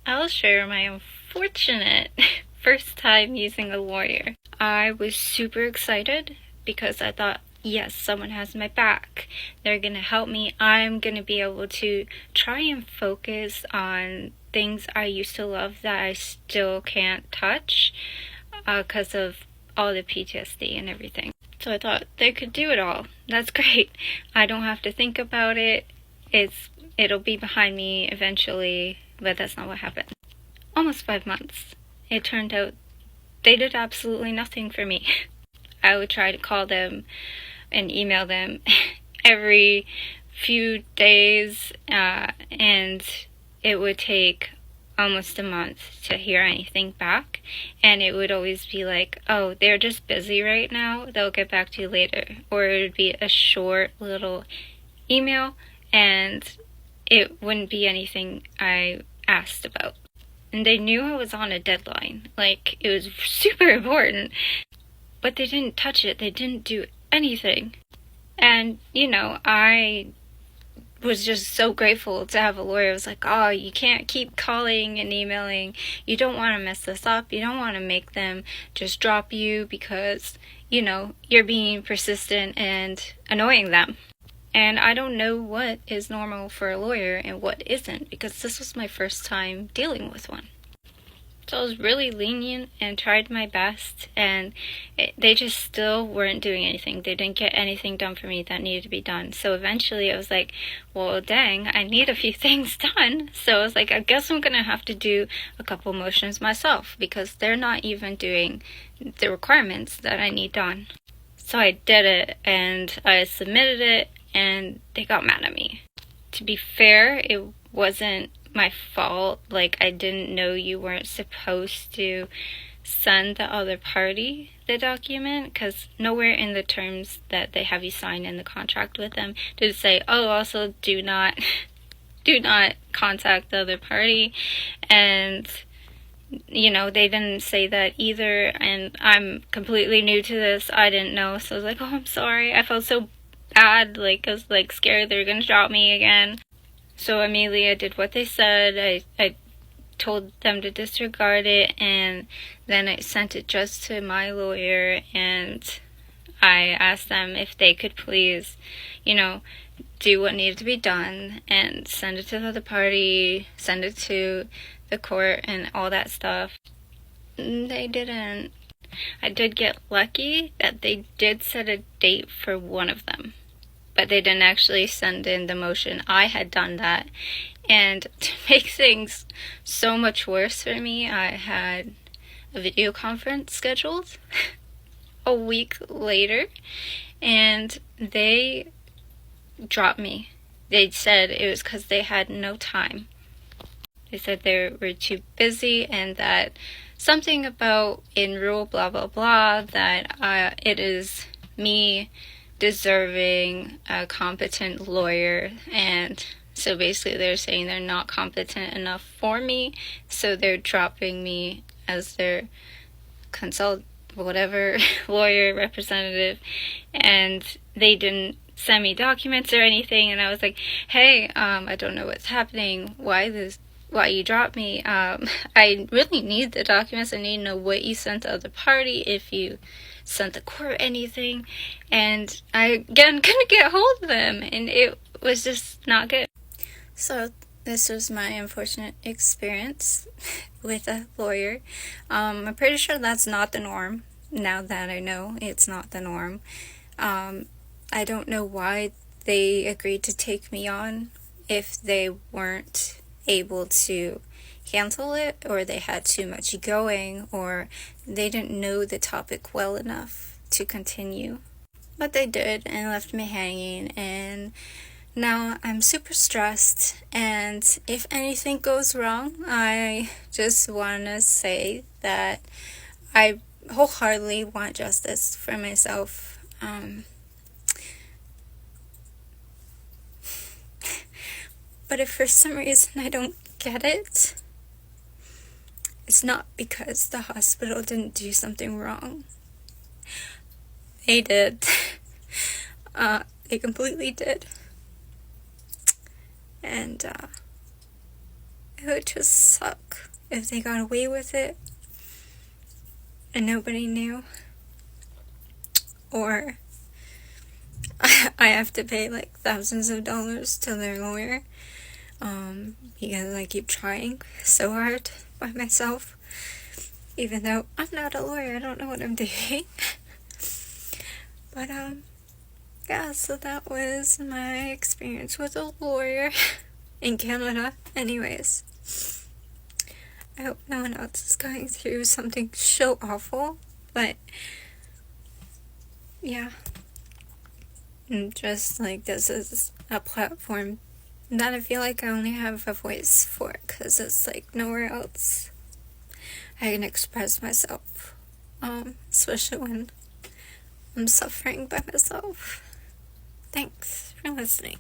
I'll share my unfortunate first time using a lawyer. I was super excited because I thought, yes, someone has my back. They're gonna help me. I'm gonna be able to try and focus on things I used to love that I still can't touch because of all the PTSD and everything. So I thought they could do it all. That's great. I don't have to think about it. It'll be behind me eventually, but that's not what happened. Almost 5 months. It turned out they did absolutely nothing for me. I would try to call them and email them every few days, and it would take almost a month to hear anything back, and it would always be like, oh, they're just busy right now, they'll get back to you later, or it would be a short little email and it wouldn't be anything I asked about. And they knew I was on a deadline, like it was super important, but they didn't touch it. They didn't do anything. And I was just so grateful to have a lawyer. I was like, oh, you can't keep calling and emailing. You don't want to mess this up. You don't want to make them just drop you because, you're being persistent and annoying them. And I don't know what is normal for a lawyer and what isn't, because this was my first time dealing with one. So I was really lenient and tried my best, and they just still weren't doing anything. They didn't get anything done for me that needed to be done. So eventually I was like, well, dang, I need a few things done. So I was like, I guess I'm going to have to do a couple motions myself because they're not even doing the requirements that I need done. So I did it, and I submitted it, and they got mad at me. To be fair, it wasn't my fault. Like, I didn't know you weren't supposed to send the other party the document, because nowhere in the terms that they have you sign in the contract with them did it say, oh, also do not contact the other party. And they didn't say that either, and I'm completely new to this. I didn't know, so I was like, oh, I'm sorry. I felt so bad, like I was like scared they were gonna drop me again. So immediately I did what they said. I told them to disregard it, and then I sent it just to my lawyer, and I asked them if they could please, do what needed to be done and send it to the other party, send it to the court and all that stuff. They didn't. I did get lucky that they did set a date for one of them, but they didn't actually send in the motion. I had done that, and to make things so much worse for me, I had a video conference scheduled a week later, and they dropped me. They said it was because they had no time. They said they were too busy, and that something about in rule blah blah blah, that it is me deserving a competent lawyer. And so basically they're saying they're not competent enough for me, so they're dropping me as their lawyer representative. And they didn't send me documents or anything, and I was like, hey, I don't know what's happening, why you dropped me. I really need the documents. I need to know what you sent the other party, if you sent the court anything. And I again couldn't get hold of them, and it was just not good. So this was my unfortunate experience with a lawyer. I'm pretty sure that's not the norm. Now that I know it's not the norm. I don't know why they agreed to take me on if they weren't able to handle it, or they had too much going, or they didn't know the topic well enough to continue. But they did, and left me hanging, and now I'm super stressed. And if anything goes wrong, I just want to say that I wholeheartedly want justice for myself. But if for some reason I don't get it, it's not because the hospital didn't do something wrong. They did. They completely did. And It would just suck if they got away with it and nobody knew. Or I have to pay like thousands of dollars to their lawyer because I keep trying so hard by myself, even though I'm not a lawyer. I don't know what I'm doing. But yeah, so that was my experience with a lawyer in Canada. Anyways, I hope no one else is going through something so awful, but yeah, and just like this is a platform that I feel like I only have a voice for, because it's like nowhere else I can express myself, especially when I'm suffering by myself. Thanks for listening.